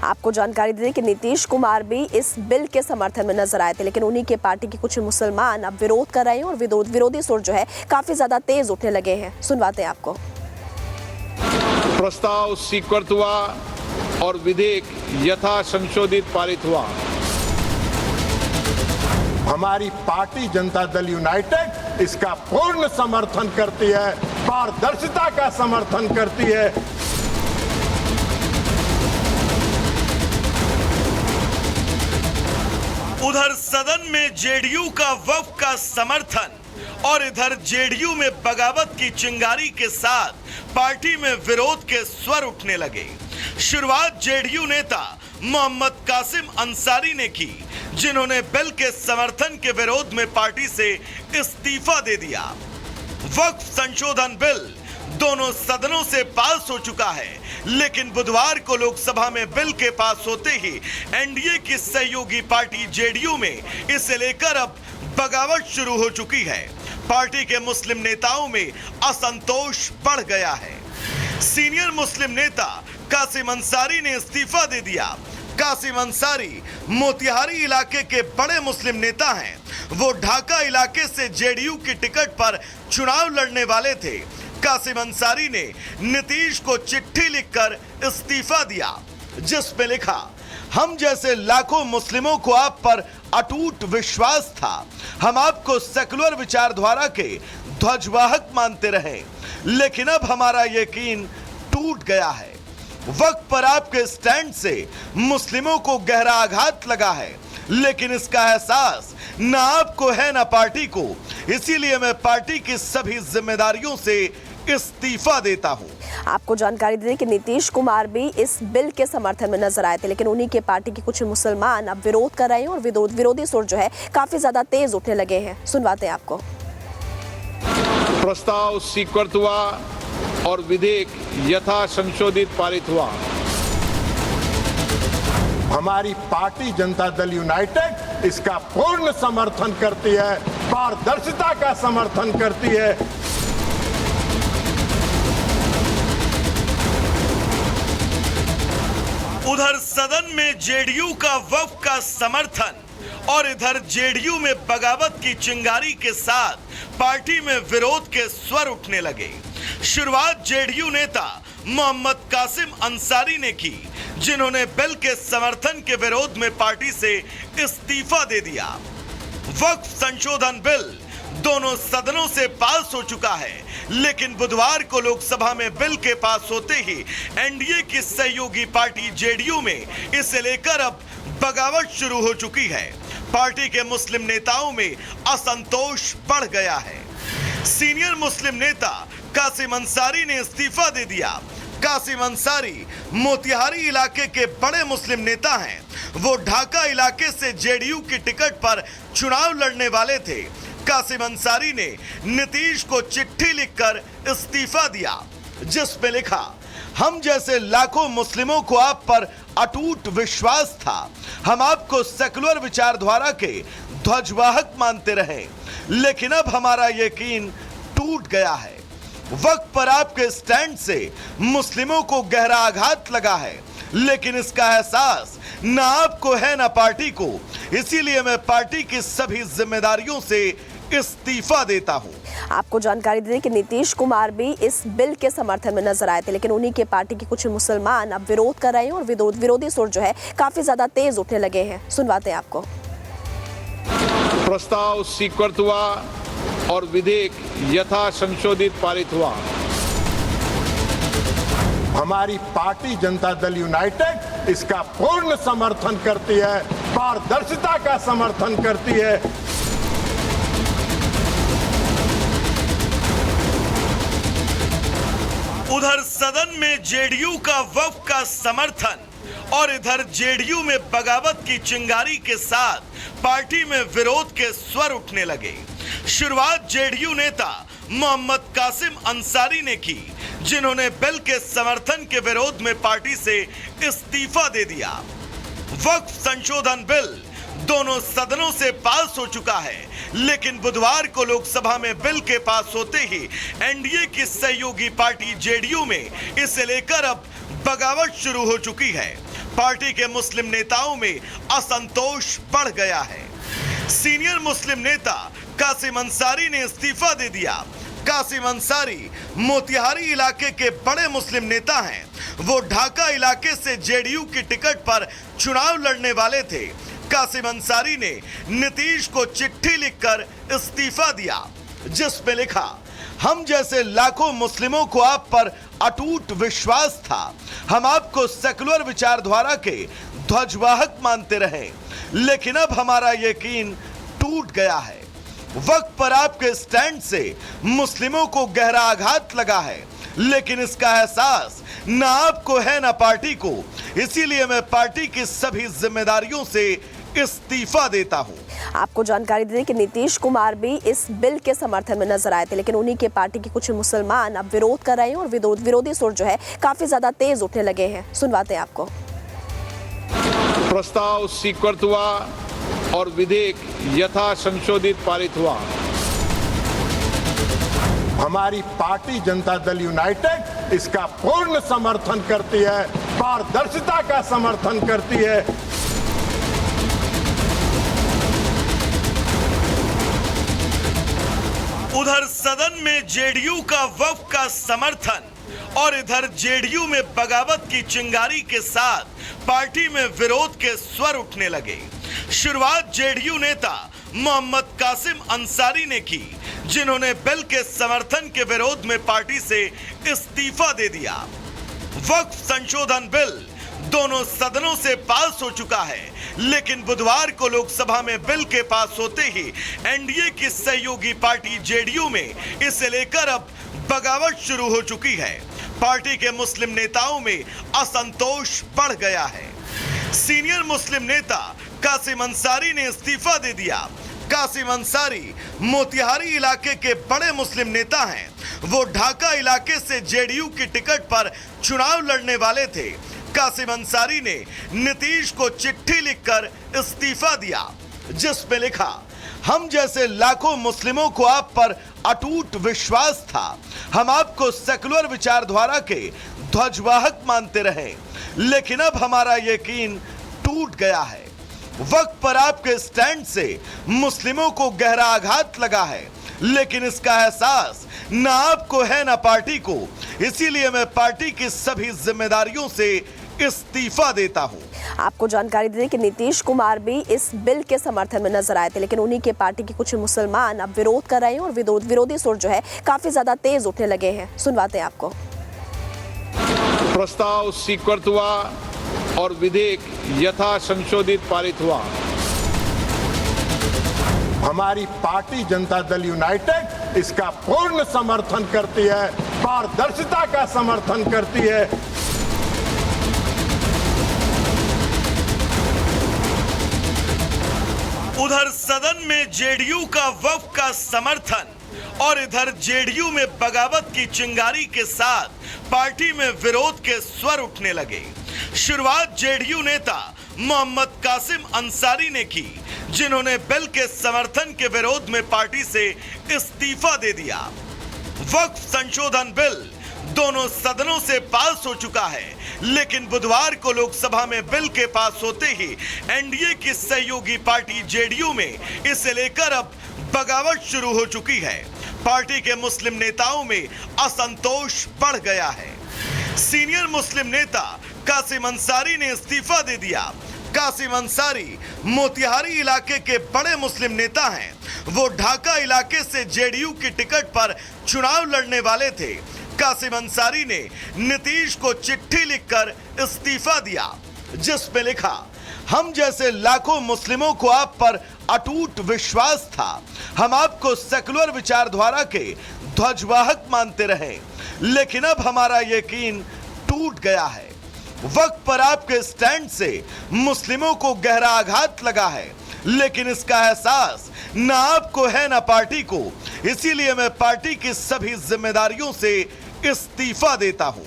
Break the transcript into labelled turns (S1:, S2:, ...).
S1: आपको जानकारी दे दें कि नीतीश कुमार भी इस बिल के समर्थन में नजर आए थे, लेकिन उन्हीं के पार्टी के कुछ मुसलमान अब विरोध कर रहे हैं और विरोधी सुर जो है काफी ज्यादा तेज उठने लगे हैं। सुनवाते हैं आपको।
S2: प्रस्ताव स्वीकृत हुआ और विधेयक यथा संशोधित पारित हुआ।
S3: हमारी पार्टी जनता दल यूनाइटेड इसका पूर्ण समर्थन करती है, पारदर्शिता का समर्थन करती है।
S4: उधर सदन में जेडीयू का वफ़ का समर्थन और इधर जेडीयू में बगावत की चिंगारी के साथ पार्टी में विरोध के स्वर उठने लगे। शुरुआत जेडीयू नेता मोहम्मद कासिम अंसारी ने की, जिन्होंने बिल के समर्थन के विरोध में पार्टी से इस्तीफा दे दिया। वक्फ संशोधन बिल दोनों सदनों से पास हो चुका है, लेकिन बुधवार को लोकसभा में बिल के पास होते ही एनडीए की सहयोगी पार्टी जेडीयू में इसे लेकर अब बगावत शुरू हो चुकी है। पार्टी के मुस्लिम नेताओं में असंतोष बढ़ गया है। सीनियर मुस्लिम नेता कासिम अंसारी ने इस्तीफा दे दिया। कासिम अंसारी मोतिहारी इलाके के बड़े मुस्लिम नेता हैं। वो ढाका इलाके से जेडीयू की टिकट पर चुनाव लड़ने वाले थे। कासिम अंसारी ने नीतीश को चिट्ठी लिखकर इस्तीफा दिया, जिसमें लिखा, हम जैसे लाखों मुस्लिमों को आप पर अटूट विश्वास था। हम आपको सेकुलर विचारधारा के ध्वजवाहक मानते रहे, लेकिन अब हमारा यकीन टूट गया है। वक्त पर आपके स्टैंड से मुस्लिमों को गहरा आघात लगा है, लेकिन इसका एहसास न आपको है न पार्टी को। इसीलिए मैं पार्टी की सभी जिम्मेदारियों से इस्तीफा देता हूं।
S1: आपको जानकारी दे दें कि नीतीश कुमार भी इस बिल के समर्थन में नजर आए थे, लेकिन उन्हीं के पार्टी के कुछ मुसलमान अब विरोध कर रहे हैं और विरोधी सुर जो है काफी ज्यादा तेज उठने लगे हैं। सुनवाते हैं आपको।
S2: प्रस्ताव स्वीकृत हुआ और विधेयक यथा संशोधित पारित हुआ।
S3: हमारी पार्टी जनता दल यूनाइटेड इसका पूर्ण समर्थन करती है, पारदर्शिता का समर्थन करती है।
S4: उधर सदन में जेडीयू का वफ़ का समर्थन और इधर जेडीयू में बगावत की चिंगारी के साथ पार्टी में विरोध के स्वर उठने लगे। शुरुआत जेडीयू नेता मोहम्मद कासिम अंसारी ने की, जिन्होंने बिल के समर्थन के विरोध में पार्टी से इस्तीफा दे दिया। वक्फ संशोधन बिल दोनों सदनों से पास हो चुका है, लेकिन बुधवार को लोकसभा में बिल के पास होते ही एनडीए की सहयोगी पार्टी जेडीयू में इसे लेकर अब बगावत शुरू हो चुकी है। पार्टी के मुस्लिम नेताओं में असंतोष बढ़ गया है। सीनियर मुस्लिम नेता कासिम अंसारी ने इस्तीफा दे दिया। कासिम अंसारी मोतिहारी इलाके के बड़े मुस्लिम नेता हैं। वो ढाका इलाके से जेडीयू की टिकट पर चुनाव लड़ने वाले थे। कासिम अंसारी ने नीतीश को चिट्ठी लिखकर इस्तीफा दिया, जिसमें लिखा, हम जैसे लाखों मुस्लिमों को आप पर अटूट विश्वास था। हम आपको सेकुलर विचारधारा के ध्वजवाहक मानते रहे, लेकिन अब हमारा यकीन टूट गया है। वक्त पर आपके स्टैंड से मुस्लिमों को गहरा आघात लगा है, लेकिन इसका एहसास न आपको है न पार्टी को। इसीलिए मैं पार्टी की सभी जिम्मेदारियों से इस्तीफा देता हूं।
S1: आपको जानकारी दे दें कि नीतीश कुमार भी इस बिल के समर्थन में नजर आए थे, लेकिन उन्हीं के पार्टी के कुछ मुसलमान अब विरोध कर रहे हैं और विरोधी सुर जो है काफी ज्यादा तेज उठने लगे हैं। सुनवाते हैं आपको।
S2: प्रस्ताव स्वीकृत हुआ और विधेयक यथा संशोधित पारित हुआ।
S3: हमारी पार्टी जनता दल यूनाइटेड इसका पूर्ण समर्थन करती है, पारदर्शिता का समर्थन करती है।
S4: उधर सदन में जेडीयू का वफ़ का समर्थन और इधर जेडीयू में बगावत की चिंगारी के साथ पार्टी में विरोध के स्वर उठने लगे। शुरुआत जेडीयू नेता मोहम्मद कासिम अंसारी ने की, जिन्होंने बिल के समर्थन के विरोध में पार्टी से इस्तीफा दे दिया। वक्फ संशोधन बिल दोनों सदनों से पास हो चुका है, लेकिन बुधवार को लोकसभा में बिल के पास होते ही एनडीए की सहयोगी पार्टी जेडीयू में इसे लेकर अब बगावत शुरू हो चुकी है। पार्टी के मुस्लिम नेताओं में असंतोष बढ़ गया है। सीनियर मुस्लिम नेता कासिम अंसारी ने इस्तीफा दे दिया। कासिम अंसारी मोतिहारी इलाके के बड़े मुस्लिम नेता हैं। वो ढाका इलाके से जेडीयू की टिकट पर चुनाव लड़ने वाले थे। कासिम अंसारी ने नीतीश को चिट्ठी लिखकर इस्तीफा दिया, जिसमें लिखा, हम जैसे लाखों मुस्लिमों को आप पर अटूट विश्वास था। हम आपको सेकुलर विचारधारा के ध्वजवाहक मानते रहे, लेकिन अब हमारा यकीन टूट गया है। वक्त पर आपके स्टैंड से मुस्लिमों को गहरा आघात लगा है, लेकिन इसका एहसास न आपको है न पार्टी को। इसीलिए मैं पार्टी की सभी जिम्मेदारियों से इस्तीफा देता हूं।
S1: आपको जानकारी दे दें कि नीतीश कुमार भी इस बिल के समर्थन में नजर आए थे, लेकिन उन्हीं के पार्टी के कुछ मुसलमान अब विरोध कर रहे हैं और विरोधी सुर जो है काफी ज्यादा तेज उठने लगे हैं। सुनवाते हैं आपको।
S2: प्रस्ताव स्वीकृत हुआ और विधेयक यथा संशोधित पारित हुआ।
S3: हमारी पार्टी जनता दल यूनाइटेड इसका पूर्ण समर्थन करती है, पारदर्शिता का समर्थन करती है।
S4: उधर सदन में जेडीयू का वफ का समर्थन और इधर जेडीयू में बगावत की चिंगारी के साथ पार्टी में विरोध के स्वर उठने लगे। शुरुआत जेडीयू नेता मोहम्मद कासिम अंसारी ने की, जिन्होंने बिल के समर्थन के विरोध में पार्टी से इस्तीफा दे दिया। वक्फ संशोधन बिल दोनों सदनों से पास हो चुका है, लेकिन बुधवार को लोकसभा में बिल के पास होते ही एनडीए की सहयोगी पार्टी जेडीयू में इसे लेकर अब बगावत शुरू हो चुकी है। पार्टी के मुस्लिम नेताओं में असंतोष बढ़ गया है। सीनियर मुस्लिम नेता कासिम अंसारी ने इस्तीफा दे दिया। कासिम अंसारी मोतिहारी इलाके के बड़े मुस्लिम नेता हैं। वो ढाका इलाके से जेडीयू की टिकट पर चुनाव लड़ने वाले थे। कासिम अंसारी ने नीतीश को चिट्ठी लिखकर इस्तीफा दिया, जिसमें लिखा, हम जैसे लाखों मुस्लिमों को आप पर अटूट विश्वास था। हम आपको सेकुलर विचारधारा के ध्वजवाहक मानते रहे, लेकिन अब हमारा यकीन टूट गया है। वक्त पर आपके स्टैंड से मुस्लिमों को गहरा आघात लगा है, लेकिन इसका एहसास न आपको है न पार्टी को। इसीलिए मैं पार्टी की सभी जिम्मेदारियों से इस्तीफा देता हूं।
S1: आपको जानकारी दे दें कि नीतीश कुमार भी इस बिल के समर्थन में नजर आए थे, लेकिन उन्हीं के पार्टी के कुछ मुसलमान अब विरोध कर रहे हैं और विरोधी सुर जो है काफी ज्यादा तेज उठने लगे हैं। सुनवाते हैं आपको।
S2: प्रस्ताव स्वीकृत हुआ और विधेयक यथा संशोधित पारित हुआ।
S3: हमारी पार्टी जनता दल यूनाइटेड इसका पूर्ण समर्थन करती है, पारदर्शिता का समर्थन करती है।
S4: उधर सदन में जेडीयू का वफ का समर्थन और इधर जेडीयू में बगावत की चिंगारी के साथ पार्टी में विरोध के स्वर उठने लगे। शुरुआत जेडीयू नेता मोहम्मद कासिम अंसारी ने की, जिन्होंने बिल के समर्थन के विरोध में पार्टी से इस्तीफा दे दिया। वक्फ संशोधन बिल दोनों सदनों से पास हो चुका है, लेकिन बुधवार को लोकसभा में बिल के पास होते ही एनडीए की सहयोगी पार्टी जेडीयू में इसे लेकर अब बगावत शुरू हो चुकी है। पार्टी के मुस्लिम नेताओं में असंतोष बढ़ गया है। सीनियर मुस्लिम नेता कासिम अंसारी ने इस्तीफा दे दिया। कासिम अंसारी मोतिहारी इलाके के बड़े मुस्लिम नेता हैं। वो ढाका इलाके से जेडीयू की टिकट पर चुनाव लड़ने वाले थे। कासिम अंसारी ने नीतीश को चिट्ठी लिखकर इस्तीफा दिया, जिसमें लिखा, हम जैसे लाखों मुस्लिमों को आप पर अटूट विश्वास था। हम आपको सेकुलर विचारधारा के ध्वजवाहक मानते रहे, लेकिन अब हमारा यकीन टूट गया है। वक्त पर आपके स्टैंड से मुस्लिमों को गहरा आघात लगा है, लेकिन इसका एहसास न आपको है न पार्टी को। इसीलिए मैं पार्टी की सभी जिम्मेदारियों से इस्तीफा देता हूं।